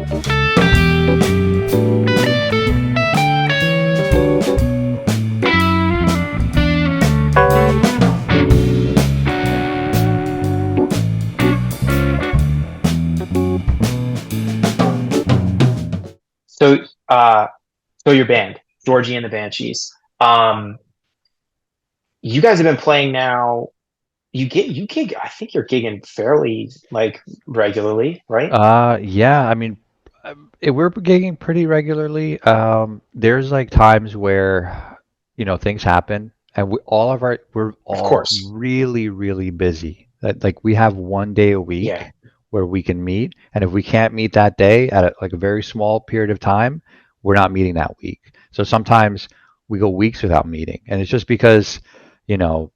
So, uh, so your band, Georgie and the Banshees. Um, you guys have been playing now. You gig. I think you're gigging fairly like regularly, right? Yeah, I mean, we're gigging pretty regularly. There's like times where, things happen, and we're Of all course. really, really busy. Like we have one day a Yeah. week where we can meet, and if we can't meet that day at like a very small period of time, we're not meeting that week. So sometimes we go weeks without meeting, and it's just because,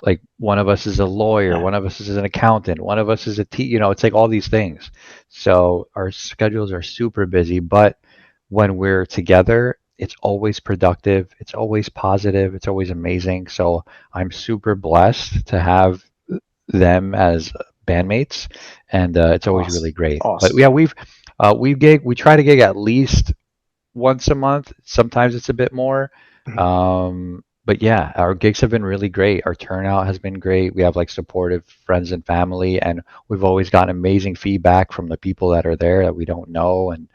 like one of us is a lawyer, Yeah. one of us is an accountant, one of us is it's like all these things. So our schedules are super busy, but when we're together, it's always productive, it's always positive, it's always amazing. So I'm super blessed to have them as bandmates, and it's always really Awesome. great. But Awesome. yeah, we try to gig at least once a month. Sometimes it's a bit more. But yeah, our gigs have been really great. Our turnout has been great. We have like supportive friends and family, and we've always gotten amazing feedback from the people that are there that we don't know, and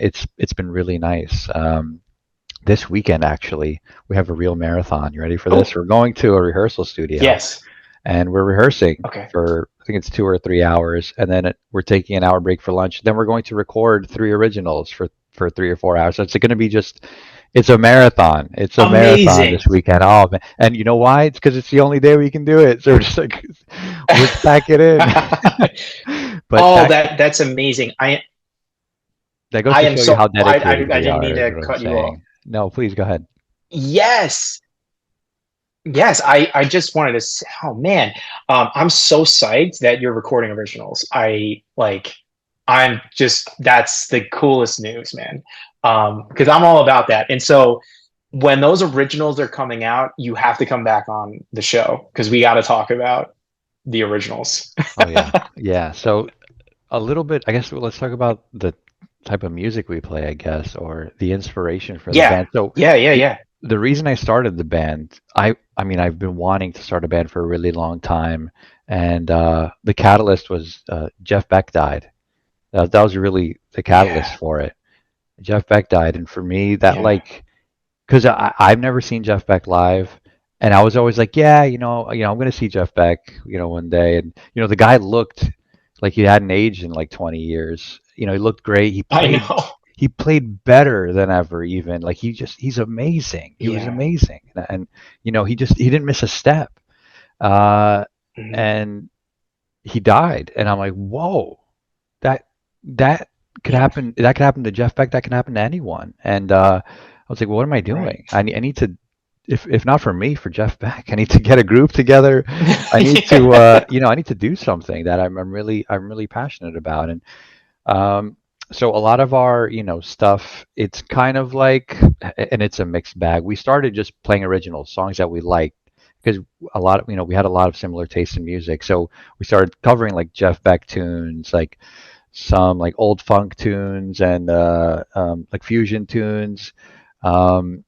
it's been really nice. This weekend, actually, we have a real marathon. You ready for this? Oh, We're going to a rehearsal studio, yes. and we're rehearsing Okay. for I think it's 2 or 3 hours, and then we're taking an hour break for lunch. Then we're going to record three originals for 3 or 4 hours. So it's going to be just it's a marathon. It's a marathon Amazing. this weekend. Oh man! And you know why? It's because it's the only day we can do it. So we're just like we're pack it in. But Oh, that's amazing. that goes I to am show you so how I dedicated I we didn't are. mean Is to what I'm cut you off. saying. No, please go ahead. Yes. Yes, I just wanted to say, oh man, I'm so psyched that you're recording originals. I'm just that's the coolest news, man. Because I'm all about that. And so when those originals are coming out, you have to come back on the show because we got to talk about the originals. Oh yeah, yeah. So a little bit. I guess let's talk about the type of music we play. I guess or the inspiration for the Yeah, band. So yeah, yeah, the yeah, the reason I started the band, I mean I've been wanting to start a band for a really long time, and the catalyst was Jeff Beck died. That was really the catalyst yeah, for it. Jeff Beck died, and for me that yeah. like because I've never seen Jeff Beck live, and I was always like, yeah, I'm gonna see Jeff Beck, one day, and the guy looked like he hadn't aged in like 20 years. He looked great. He I played know. he played better than ever. Even like he's amazing. He was Yeah. amazing, and he didn't miss a step. Uh, Mhm. and he died, and I'm like, whoa, that that could Yeah. happen. That could happen to Jeff Beck. That can happen to anyone. And I was like, well, what am I Right. doing? I need to, if not for me, for Jeff Beck, I need to get a group together. I need to, Yeah. I need to do something that I'm really passionate about. And um, so a lot of our, stuff, it's kind of like, and it's a mixed bag. We started just playing original songs that we liked because we had a lot of similar tastes in music. So we started covering like Jeff Beck tunes, like some like old funk tunes and like fusion tunes. Um,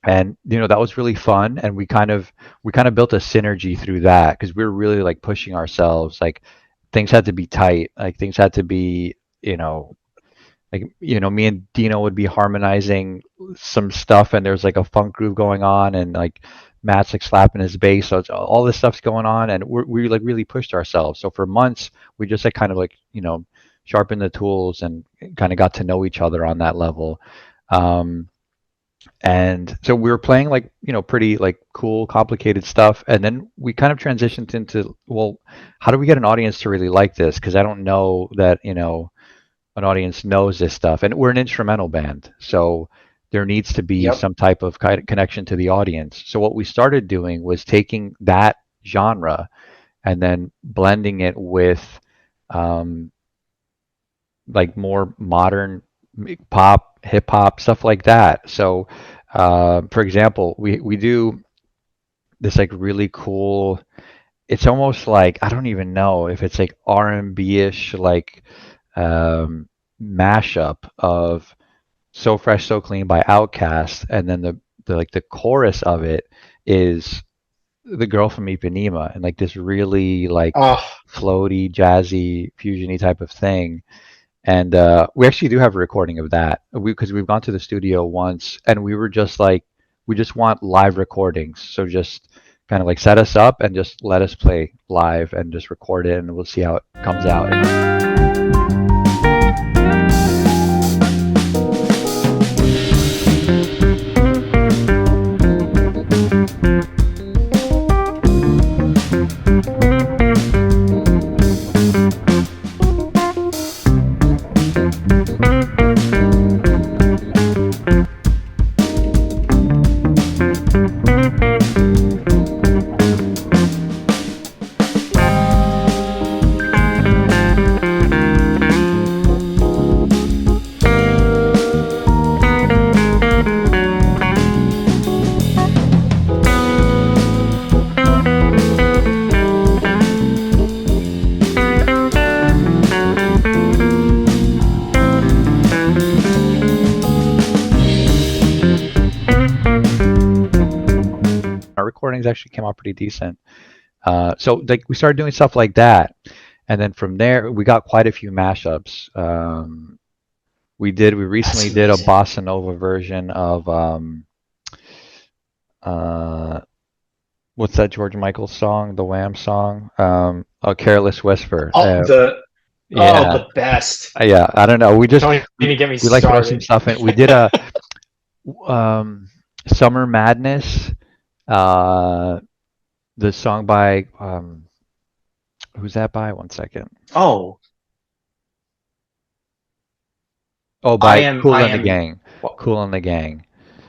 and that was really fun, and we kind of built a synergy through that because we were really like pushing ourselves. Like things had to be tight, like things had to be, you know, like me and Dino would be harmonizing some stuff, and there's like a funk groove going on, and like Matt's like slapping his bass, so all this stuff's going on, and we like really pushed ourselves. So for months, we just like kind of like sharpened the tools and kind of got to know each other on that level. Um, and so we were playing like pretty like cool complicated stuff, and then we kind of transitioned into, well, how do we get an audience to really like this, because I don't know that an audience knows this stuff, and we're an instrumental band, so there needs to be Yep. some type of kind of connection to the audience. So what we started doing was taking that genre and then blending it with um, like more modern pop, hip hop, stuff like that. So for example, we do this like really cool, it's almost like, I don't even know if it's like R&B ish, like um, mashup of So Fresh, So Clean by Outkast, and then the like the chorus of it is the Girl from Ipanema, and like this really like Oh, floaty, jazzy, fusiony type of thing. And we actually do have a recording of that. Because we've gone to the studio once, and we were just like, we just want live recordings. So just kind of like set us up and just let us play live and just record it, and we'll see how it comes out. Our recordings actually came out pretty decent. So like we started doing stuff like that, and then from there we got quite a few mashups. We that's recently did a amazing. bossa nova version of uh, what's that George Michael song, the Wham song, a Careless Whisper. Oh, Yeah, the best. yeah. I don't know. Don't even get me We like throw some started. stuff in. We did a Summer Madness. Uh, the song by who's that by? One second. Oh, Oh, by I Cool and the am. Gang. Well, Cool and the Gang.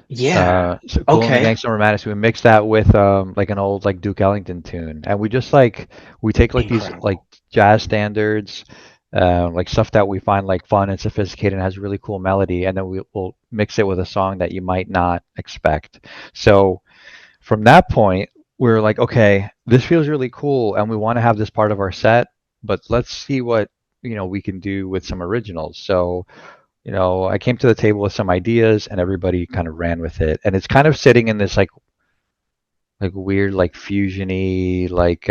yeah. So Cool and the Okay. Gang, Summer Madness. We mixed that with like an old like Duke Ellington tune, and we just like we take like these like Incredible. jazz standards, like stuff that we find like fun and sophisticated and has really cool melody, and then we'll mix it with a song that you might not expect. So from that point, we're like, okay, this feels really cool, and we want to have this part of our set, but let's see what we can do with some originals. So I came to the table with some ideas, and everybody kind of ran with it, and it's kind of sitting in this like weird like fusiony like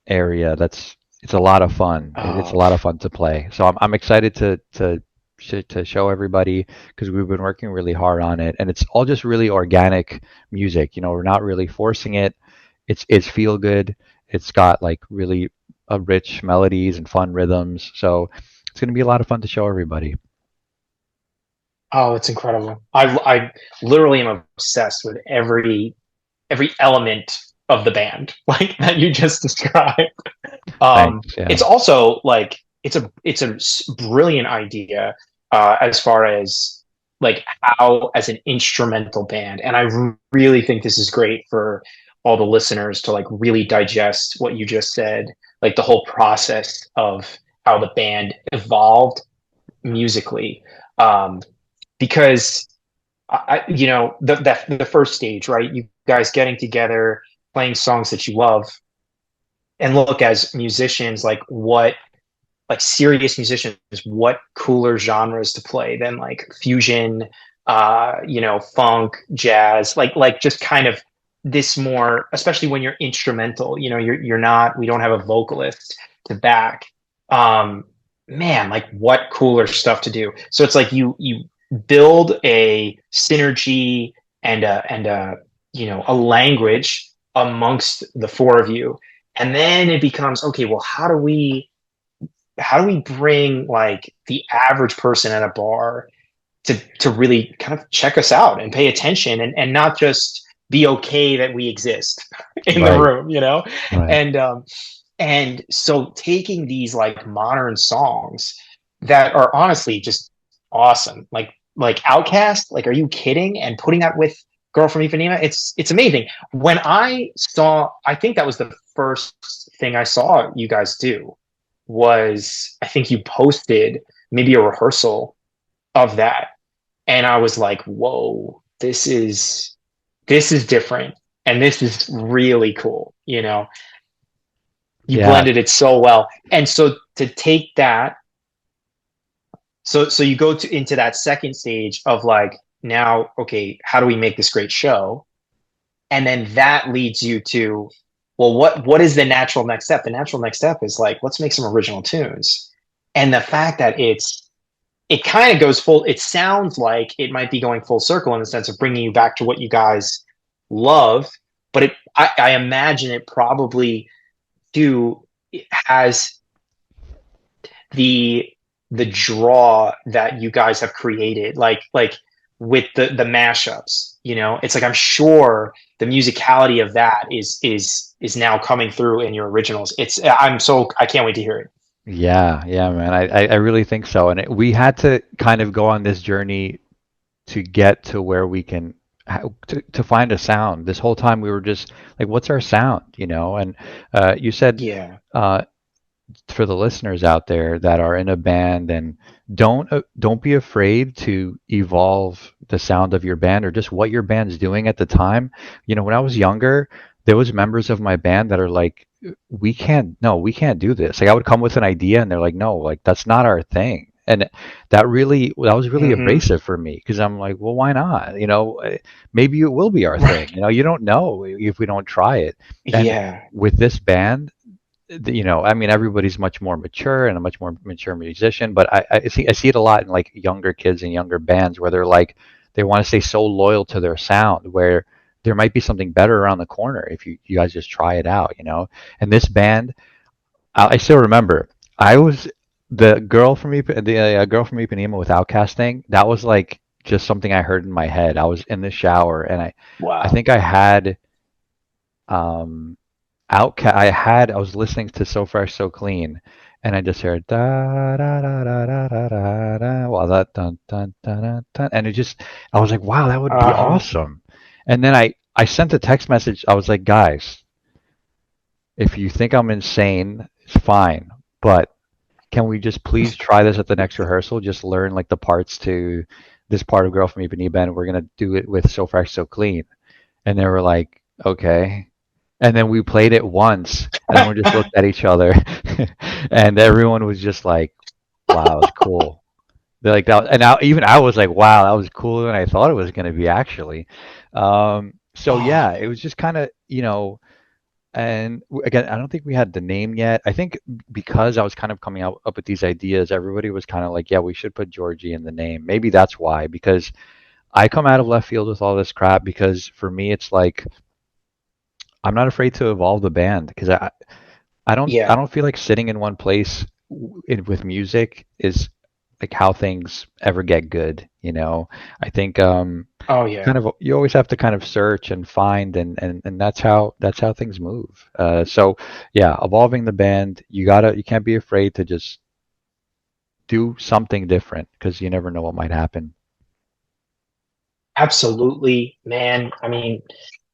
area. It's a lot of fun. It's a Oh, lot of fun to play. So I'm excited to show everybody because we've been working really hard on it, and it's all just really organic music. We're not really forcing it. It's feel good. It's got like really rich melodies and fun rhythms. So it's going to be a lot of fun to show everybody. oh, it's incredible. I literally am obsessed with every element of the band, like that you just described. Thanks. Yeah. It's also like it's a brilliant idea as far as like how as an instrumental band, and I really think this is great for all the listeners to like really digest what you just said, like the whole process of how the band evolved musically, um, because the first stage, right? You guys getting together, playing songs that you love, and look as musicians, like serious musicians, what cooler genres to play than like fusion, funk, jazz, like just kind of this more, especially when you're instrumental. You're not. We don't have a vocalist to back. Um, Man, like what cooler stuff to do. So it's like you build a synergy and a language amongst the four of you, and then it becomes okay. Well, how do we bring like the average person at a bar to really kind of check us out and pay attention and not just be okay that we exist in the Right. room, Right. and so taking these like modern songs that are honestly just awesome, like Outkast, like are you kidding, and putting that with Girl from Ipanema, it's amazing. When I think that was the first thing I saw you guys do, was I think you posted maybe a rehearsal of that, and I was like, whoa, this is different, and this is really cool. You Yeah. blended it so well, and so to take that so you go to into that second stage of like, now, okay, how do we make this great show? And then that leads you to, well, what is the natural next step? The natural next step is like, let's make some original tunes. And the fact that it kind of goes full, it sounds like it might be going full circle in the sense of bringing you back to what you guys love, but I imagine it probably do, it has the the draw that you guys have created, like with the mashups. You know, it's like I'm sure the musicality of that is now coming through in your originals. I can't wait to hear it. Yeah, yeah, man. I really think so. And we had to kind of go on this journey to get to where we can to find a sound. This whole time we were just like, what's our sound, you know? And you said Yeah. uh, for the listeners out there that are in a band, and don't be afraid to evolve the sound of your band or just what your band's doing at the time. You know, when I was younger, there was members of my band that are like, we can't, no, we can't do this. Like I would come with an idea and they're like, no, like that's not our thing. And that was really Hmm. abrasive for me because I'm like, well, why not? You know, maybe it will be our thing. Right. You know, you don't know if we don't try it. And Yeah. with this band, you know, I mean, everybody's much more mature and a much more mature musician, but I see it a lot in like younger kids and younger bands where they're like, they want to stay so loyal to their sound where there might be something better around the corner if you guys just try it out, you know? And this band, I still remember, I was the girl from Ipanema with Outkast thing. That was like just something I heard in my head. I was in the shower and I Wow. think I had, um, I was listening to So Fresh So Clean, and I just heard da da da da da da da da, well that dun dun dun dun dun, and it just, I was like, wow, that would be Uh-huh. awesome. And then I sent a text message. I was like, guys, if you think I'm insane, it's fine, but can we just please try this at the next rehearsal? Just learn like the parts to this part of Girl from Ipanema, and we're gonna do it with So Fresh So Clean. And they were like, okay. And then we played it once, and everyone just looked at each other, and everyone was just like, "Wow, it was cool." They're like that, and even I was like, "Wow, that was cooler than I thought it was going to be." Actually, so Oh, yeah, it was just kind of, you know. And again, I don't think we had the name yet. I think because I was kind of coming out up with these ideas, everybody was kind of like, "Yeah, we should put Georgie in the name." Maybe that's why, because I come out of left field with all this crap. Because for me, it's like I'm not afraid to evolve the band because I yeah. don't feel like sitting in one place with music is like how things ever get good, you know. I think Oh, yeah. kind of you always have to kind of search and find, and that's how things move. So yeah, evolving the band, you can't be afraid to just do something different because you never know what might happen. Absolutely, man. I mean,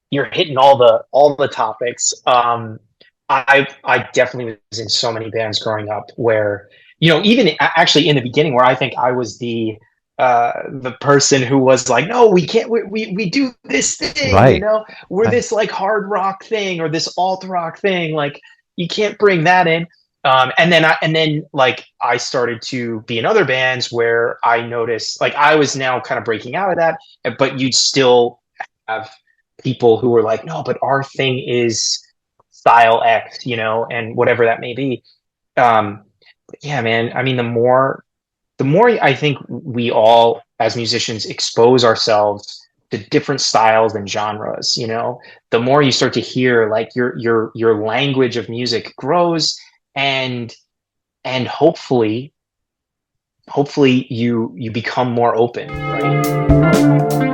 you're hitting all the topics. I definitely was in so many bands growing up where, even actually in the beginning where I think I was the person who was like, no, we can't, we do this thing, Right. we're I, this like hard rock thing or this alt rock thing, like you can't bring that in. And then like I started to be in other bands where I noticed like I was now kind of breaking out of that, but you'd still have people who were like, no, but our thing is style X, and whatever that may be. But yeah, man. I mean, the more I think we all as musicians expose ourselves to different styles and genres, the more you start to hear like your language of music grows, and and hopefully you become more open, right?